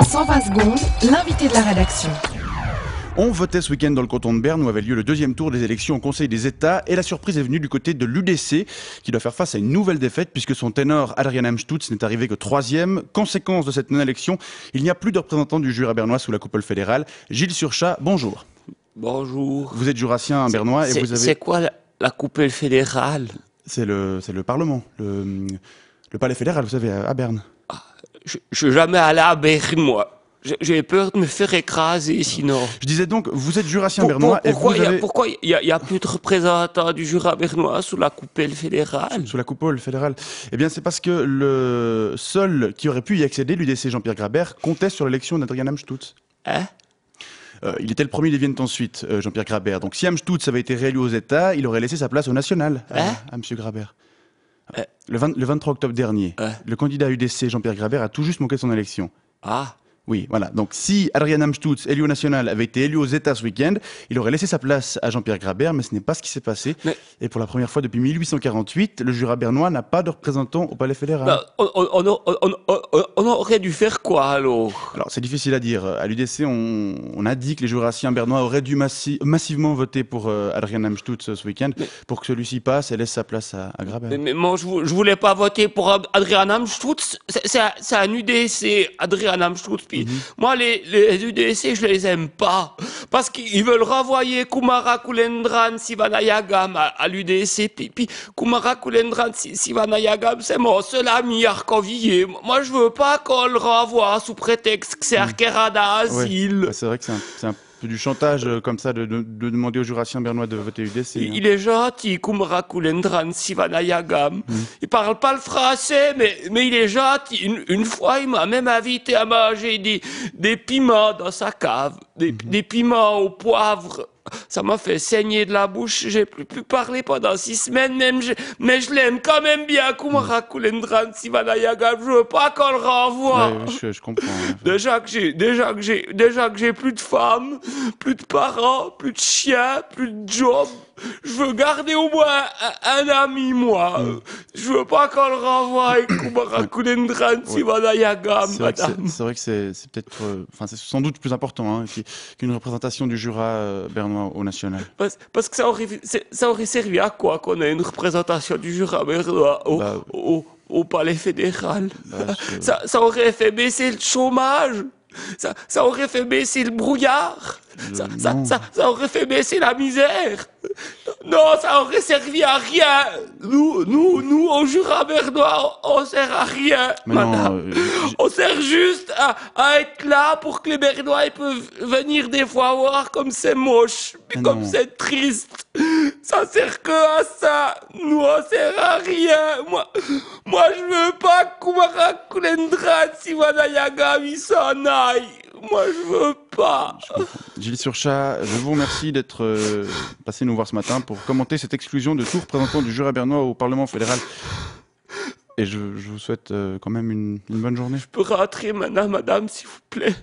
120 secondes, l'invité de la rédaction. On votait ce week-end dans le canton de Berne où avait lieu le deuxième tour des élections au Conseil des États et la surprise est venue du côté de l'UDC qui doit faire face à une nouvelle défaite puisque son ténor Adrian Amstutz n'est arrivé que troisième. Conséquence de cette non-élection, il n'y a plus de représentant du Jura bernois sous la coupole fédérale. Gilles Surchat, bonjour. Bonjour. Vous êtes jurassien bernois et vous avez... C'est quoi la coupole fédérale? C'est le Parlement, le palais fédéral, vous savez, à Berne. Je suis jamais allé à Berne, moi. J'ai peur de me faire écraser, sinon. Je disais donc, vous êtes jurassien bernois et vous avez... Pourquoi il y a plus de représentants du Jura bernois sous la coupole fédérale? Sous la coupole fédérale. Eh bien, c'est parce que le seul qui aurait pu y accéder, l'UDC Jean-Pierre Grabert, comptait sur l'élection d'Adrian Amstutz. Hein? Il était le premier, ils viennent ensuite, Jean-Pierre Grabert. Donc, si Amstutz avait été réélu aux États, il aurait laissé sa place au national à M. Grabert. Le 23 octobre dernier, le candidat UDC Jean-Pierre Grabert a tout juste manqué son élection. Ah. Oui, voilà. Donc, si Adrian Amstutz, élu au national, avait été élu aux États ce week-end, il aurait laissé sa place à Jean-Pierre Grabert, mais ce n'est pas ce qui s'est passé. Mais... Et pour la première fois depuis 1848, le Jura bernois n'a pas de représentant au Palais fédéral. Bah, on aurait dû faire quoi, alors? Alors, c'est difficile à dire. À l'UDC, on a dit que les jurassiens bernois auraient dû massivement voter pour Adrian Amstutz ce week-end, pour que celui-ci passe et laisse sa place à Grabert. Mais moi, je voulais pas voter pour Adrian Amstutz. C'est un UDC, Adrian Amstutz. Moi, les UDC, je les aime pas. Parce qu'ils veulent renvoyer Kumara Kulendran Sivanayagam à l'UDC. Puis Kumara Kulendran Sivanayagam, c'est mon seul ami Arcovier. Moi, je veux pas qu'on le renvoie sous prétexte que c'est Arkerada Asile. Ouais, c'est vrai que c'est un peu du chantage comme ça de demander aux jurassiens bernois de voter UDC. Il est gentil, Kumara Kulendran Sivanayagam. Il parle pas le français, mais il est gentil. Une fois, il m'a même invité à manger des piments dans sa cave. Des piments au poivre. Ça m'a fait saigner de la bouche. J'ai plus pu parler pendant 6 semaines même. Mais je l'aime quand même bien, Kumara Kulendran Sivanayagam. Je veux pas qu'on le renvoie. Ouais, je comprends. Déjà que j'ai plus de femmes, plus de parents, plus de chiens, plus de job. Je veux garder au moins un ami, moi. Je veux pas qu'on le renvoie avec Kumara Kulendran Sivanayagam, madame. C'est vrai que c'est peut-être, c'est sans doute plus important qu'une représentation du Jura bernois au national. Parce que ça aurait servi à quoi qu'on ait une représentation du Jura bernois au palais fédéral? Ça aurait fait baisser le chômage. Ça aurait fait baisser le brouillard. Ça aurait fait baisser la misère. Non, ça aurait servi à rien. Nous, au Jura bernois, on sert à rien, madame. On sert juste à être là pour que les Bernois ils peuvent venir des fois voir comme c'est moche, puis comme c'est triste. Ça sert que à ça. Nous, on sert à rien. Moi, je veux pas que Kumara Kulendran Sivanayagam il s'en aille. Moi, je veux pas. Gilles Surchat, je vous remercie d'être passé nous voir ce matin pour commenter cette exclusion de tout représentant du Jura bernois au Parlement fédéral. Et je vous souhaite quand même une bonne journée. Je peux rentrer maintenant, madame, s'il vous plaît?